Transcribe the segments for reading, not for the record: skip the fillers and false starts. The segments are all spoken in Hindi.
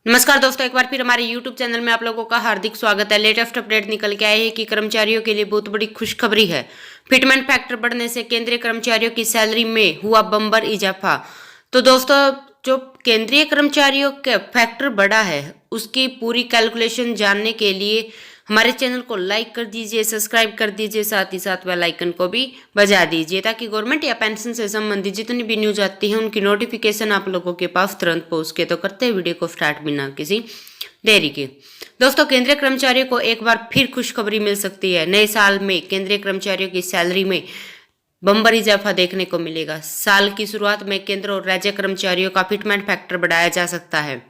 नमस्कार दोस्तों, एक बार फिर हमारे YouTube चैनल में आप लोगों का हार्दिक स्वागत है। लेटेस्ट अपडेट निकल के आए हैं कि कर्मचारियों के लिए बहुत बड़ी खुशखबरी है। फिटमेंट फैक्टर बढ़ने से केंद्रीय कर्मचारियों की सैलरी में हुआ बम्पर इजाफा। तो दोस्तों, जो केंद्रीय कर्मचारियों का फैक्टर बढ़ा है उसकी पूरी कैलकुलेशन जानने के लिए हमारे चैनल को लाइक कर दीजिए, सब्सक्राइब कर दीजिए, साथ ही साथ बेल आइकन को भी बजा दीजिए ताकि गवर्नमेंट या पेंशन से संबंधित जितनी भी न्यूज आती है उनकी नोटिफिकेशन आप लोगों के पास तुरंत पहुंच के। तो करते हैं वीडियो को स्टार्ट बिना किसी देरी के। दोस्तों, केंद्रीय कर्मचारियों को एक बार फिर खुशखबरी मिल सकती है। नए साल में केंद्रीय कर्मचारियों की सैलरी में बम्पर इजाफा देखने को मिलेगा। साल की शुरुआत में केंद्र और राज्य कर्मचारियों का फिटमेंट फैक्टर बढ़ाया जा सकता है।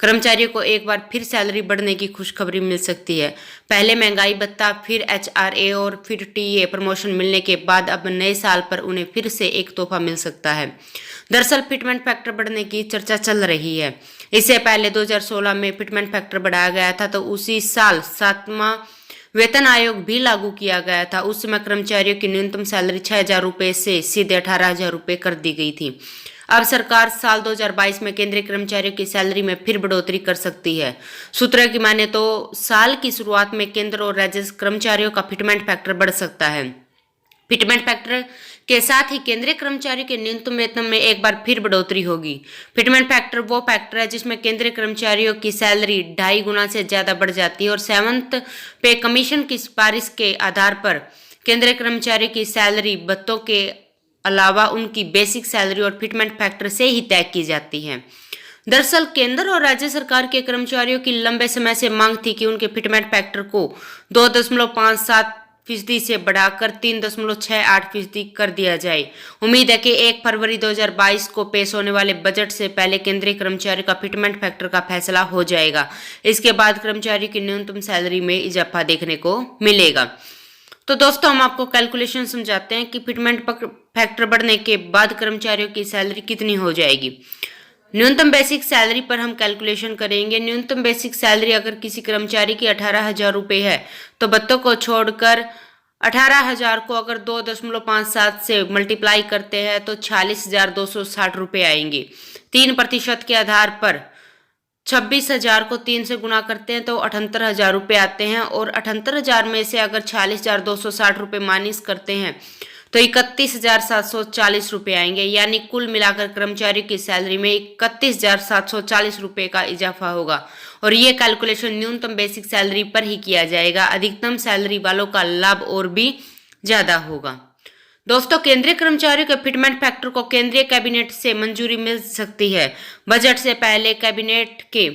कर्मचारियों को एक बार फिर सैलरी बढ़ने की खुशखबरी मिल सकती है। पहले महंगाई भत्ता, फिर एचआरए और फिर टीए प्रमोशन मिलने के बाद अब नए साल पर उन्हें फिर से एक तोहफा मिल सकता है। दरअसल फिटमेंट फैक्टर बढ़ने की चर्चा चल रही है। इससे पहले 2016 में फिटमेंट फैक्टर बढ़ाया गया था, तो उसी साल 7वां वेतन आयोग भी लागू किया गया था। उस समय कर्मचारियों की न्यूनतम सैलरी 6,000 रुपये से सीधे 18,000 रुपये कर दी गई थी। अब सरकार साल 2022 में केंद्रीय कर्मचारियों की सैलरी में फिर बढ़ोतरी कर सकती है। सूत्रों की माने तो साल की शुरुआत में केंद्र और राज्य कर्मचारियों का फिटमेंट फैक्टर बढ़ सकता है। फिटमेंट फैक्टर के साथ ही केंद्रीय कर्मचारियों के न्यूनतम वेतन में एक बार फिर बढ़ोतरी होगी। फिटमेंट फैक्टर वो फैक्टर है जिसमें केंद्रीय कर्मचारियों की सैलरी 2.5 गुना से ज्यादा बढ़ जाती है और 7th पे कमीशन की सिफारिश के आधार पर केंद्रीय कर्मचारियों की सैलरी भत्तों के अलावा उनकी बेसिक सैलरी और फिटमेंट फैक्टर से ही तय की जाती है। दरअसल केंद्र और राज्य सरकार के कर्मचारियों की लंबे समय से मांग थी कि उनके फिटमेंट फैक्टर को 2.57% से बढ़ाकर 3.68% कर दिया जाए। उम्मीद है कि 1 फरवरी 2022 को पेश होने वाले बजट से पहले केंद्रीय कर्मचारी का फिटमेंट फैक्टर का फैसला हो जाएगा। इसके बाद कर्मचारी की न्यूनतम सैलरी में इजाफा देखने को मिलेगा। तो दोस्तों, हम आपको कैलकुलेशन समझाते हैं कि फिटमेंट फैक्टर बढ़ने के बाद कर्मचारियों की सैलरी कितनी हो जाएगी। न्यूनतम बेसिक सैलरी पर हम कैलकुलेशन करेंगे। न्यूनतम बेसिक सैलरी अगर किसी कर्मचारी की 18,000 रुपये है तो भत्तों को छोड़कर 18,000 को अगर 2.57 से मल्टीप्लाई करते हैं तो 46,260 रुपये आएंगे। 3% के आधार पर 26,000 को 3 से गुना करते हैं तो 78,000 रुपये आते हैं और 78,000 में से अगर 46,260 रुपये माइनस करते हैं तो 31,740 रुपये आएंगे। यानी कुल मिलाकर कर्मचारी की सैलरी में 31,740 रुपये का इजाफा होगा। और ये कैलकुलेशन न्यूनतम बेसिक सैलरी पर ही किया जाएगा। अधिकतम सैलरी वालों का लाभ और भी ज्यादा होगा। दोस्तों, केंद्रीय कर्मचारियों के फिटमेंट फैक्टर को केंद्रीय कैबिनेट से मंजूरी मिल सकती है। बजट से पहले कैबिनेट के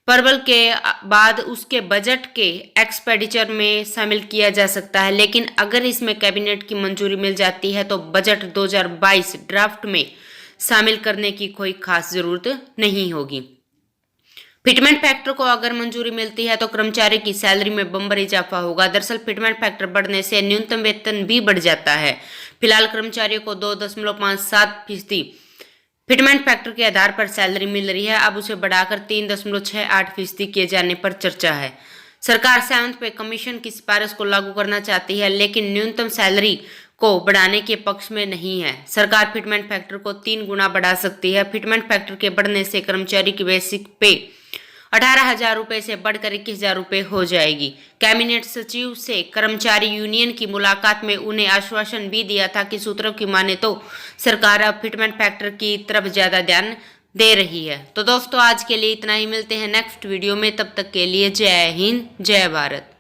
अप्रूवल के बाद उसके बजट के एक्सपेंडिचर में शामिल किया जा सकता है, लेकिन अगर इसमें कैबिनेट की मंजूरी मिल जाती है तो बजट 2022 ड्राफ्ट में शामिल करने की कोई खास जरूरत नहीं होगी। फिटमेंट फैक्टर को अगर मंजूरी मिलती है तो कर्मचारी की सैलरी में बम्पर इजाफा होगा। दरअसल फिटमेंट फैक्टर बढ़ने से न्यूनतम वेतन भी बढ़ जाता है। फिलहाल कर्मचारियों को 2.57% फिटमेंट फैक्टर के आधार पर सैलरी मिल रही है। अब उसे बढ़ाकर 3.68% किए जाने पर चर्चा है। सरकार 7th पे कमीशन की सिफारिश को लागू करना चाहती है, लेकिन न्यूनतम सैलरी को बढ़ाने के पक्ष में नहीं है। सरकार फिटमेंट फैक्टर को 3 गुना बढ़ा सकती है। फिटमेंट फैक्टर के बढ़ने से कर्मचारी की बेसिक पे 18,000 रुपये से बढ़कर 21,000 रुपये हो जाएगी। कैबिनेट सचिव से कर्मचारी यूनियन की मुलाकात में उन्हें आश्वासन भी दिया था कि सूत्रों की माने तो सरकार अब फिटमेंट फैक्टर की तरफ ज्यादा ध्यान दे रही है। तो दोस्तों, आज के लिए इतना ही। मिलते हैं नेक्स्ट वीडियो में, तब तक के लिए जय हिंद, जय भारत।